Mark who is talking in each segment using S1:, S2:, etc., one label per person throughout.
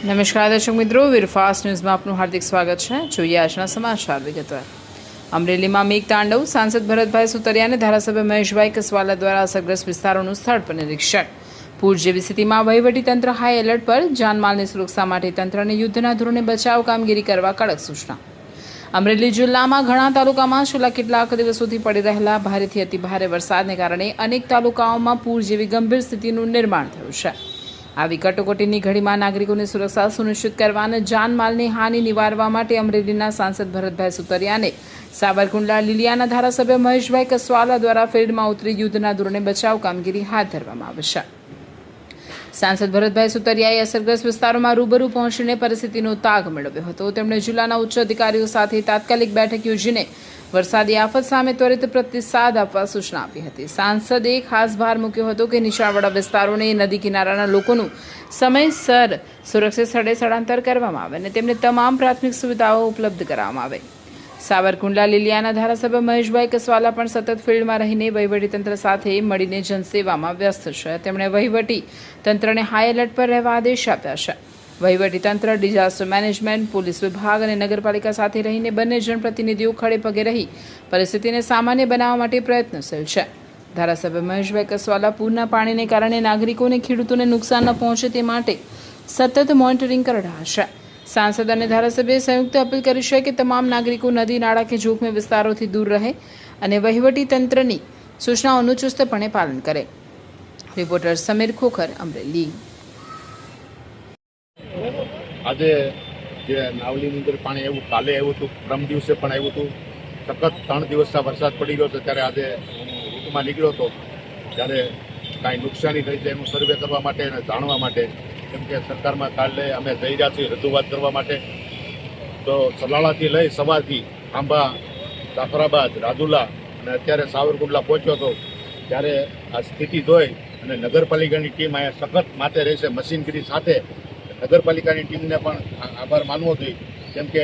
S1: નમસ્કાર દર્શક મિત્રો, વીરફાસ્ટ ન્યૂઝમાં આપનું હાર્દિક સ્વાગત છે। જોઈએ આજના સમાચાર વિગતવાર। અમરેલીમાં મેઘ તાંડવ, સાંસદ ભરતભાઈ સુતરિયા અને ધારાસભ્ય મહેશભાઈ કસવાલા દ્વારા અસરગ્રસ્ત વિસ્તારોનું સ્થળ પર નિરીક્ષણ। પૂર જેવી સ્થિતિમાં વહીવટીતંત્ર હાઈ એલર્ટ પર, જાનમાલની સુરક્ષા માટે તંત્રને યુદ્ધના ધોરણે બચાવ કામગીરી કરવા કડક સૂચના। અમરેલી જિલ્લામાં ઘણા તાલુકામાં છેલ્લા કેટલાક દિવસોથી પડી રહેલા ભારેથી અતિભારે વરસાદને કારણે અનેક તાલુકાઓમાં પૂર જેવી ગંભીર સ્થિતિનું નિર્માણ થયું છે। આવી કટોકટીની ઘડીમાં નાગરિકોની સુરક્ષા સુનિશ્ચિત કરવા અને જાનમાલની હાનિ નિવારવા માટે અમરેલીના સાંસદ ભરતભાઈ સુતરિયાને સાવરકુંડલા લીલિયાના ધારાસભ્ય મહેશભાઈ કસવાલા દ્વારા ફિલ્ડમાં ઉતરી યુદ્ધના ધોરણે બચાવ કામગીરી હાથ ધરવામાં આવી છે। સાંસદ ભરતભાઈ સુતરિયાએ અસરગ્રસ્ત વિસ્તારોમાં રૂબરૂ પહોંચીને પરિસ્થિતિનો તાગ મેળવ્યો હતો। તેમણે જિલ્લાના ઉચ્ચ અધિકારીઓ સાથે તાત્કાલિક બેઠક યોજીને વરસાદી આફત સામે ત્વરિત પ્રતિસાદ આપવા સૂચના આપી હતી। સાંસદે ખાસ ભાર મૂક્યો હતો કે નીચાણવાળા વિસ્તારોને નદી કિનારાના લોકોનું સમયસર સુરક્ષિત સ્થળે સ્થળાંતર કરવામાં આવે અને તેમને તમામ પ્રાથમિક સુવિધાઓ ઉપલબ્ધ કરાવવામાં આવે। સાવરકુંડલા લીલિયાના ધારાસભ્ય મહેશભાઈ કસવાલા પણ સતત ફિલ્ડમાં રહીને વહીવટીતંત્ર સાથે મળીને જનસેવામાં વ્યસ્ત છે। તેમણે વહીવટી તંત્રને હાઈ એલર્ટ પર રહેવા આદેશ આપ્યા છે। વહીવટીતંત્ર, ડિઝાસ્ટર મેનેજમેન્ટ, પોલીસ વિભાગ અને નગરપાલિકા સાથે રહીને બંને જનપ્રતિનિધિઓ ખડે પગે રહી પરિસ્થિતિને સામાન્ય બનાવવા માટે પ્રયત્નશીલ છે। ધારાસભ્ય મહેશભાઈ કસવાલા પૂરના પાણીને કારણે નાગરિકો અને ખેડૂતોને નુકસાન ન પહોંચે તે માટે સતત મોનિટરિંગ કરી રહ્યા છે। સાંસદ અને ધારાસભ્યએ સંયુક્ત અપીલ કરી છે કે તમામ નાગરિકો નદી, નાળા કે જોખમી વિસ્તારોથી દૂર રહે અને વહીવટીતંત્રની સૂચનાઓનું ચુસ્તપણે પાલન કરે। રિપોર્ટર સમીર ખોખર, અમરેલી।
S2: આજે જે નાવલીની અંદર પાણી આવ્યું, કાલે આવ્યું હતું, પરમ દિવસે પણ આવ્યું હતું। સખત 3 દિવસના વરસાદ પડી ગયો છે, ત્યારે આજે રૂટમાં નીકળ્યો હતો, ત્યારે કાંઈ નુકસાની થઈ છે એનું સર્વે કરવા માટે અને જાણવા માટે, કેમ કે સરકારમાં કાલે અમે જઈ રહ્યા છીએ રજૂઆત કરવા માટે। તો સલાળાથી લઈ સવારથી આંબા, જાફરાબાદ, રાજુલા અને અત્યારે સાવરકુંડલા પહોંચ્યો હતો, ત્યારે આ સ્થિતિ જોઈ અને નગરપાલિકાની ટીમ અહીંયા સખત માથે રહેશે મશીનગીરી સાથે। નગરપાલિકાની ટીમને પણ આભાર માનવો જોઈએ, કેમ કે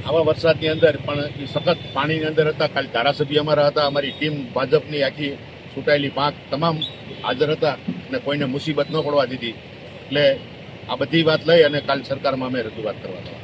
S2: આવા વરસાદની અંદર પણ એ સખત પાણીની અંદર હતા। ખાલી ધારાસભ્ય અમારા હતા, અમારી ટીમ ભાજપની આખી ચૂંટાયેલી પાંખ તમામ હાજર હતા અને કોઈને મુસીબત ન પડવા દીધી। એટલે આ બધી વાત લઈ અને કાલ સરકારમાં અમે રજૂઆત કરવા હતા।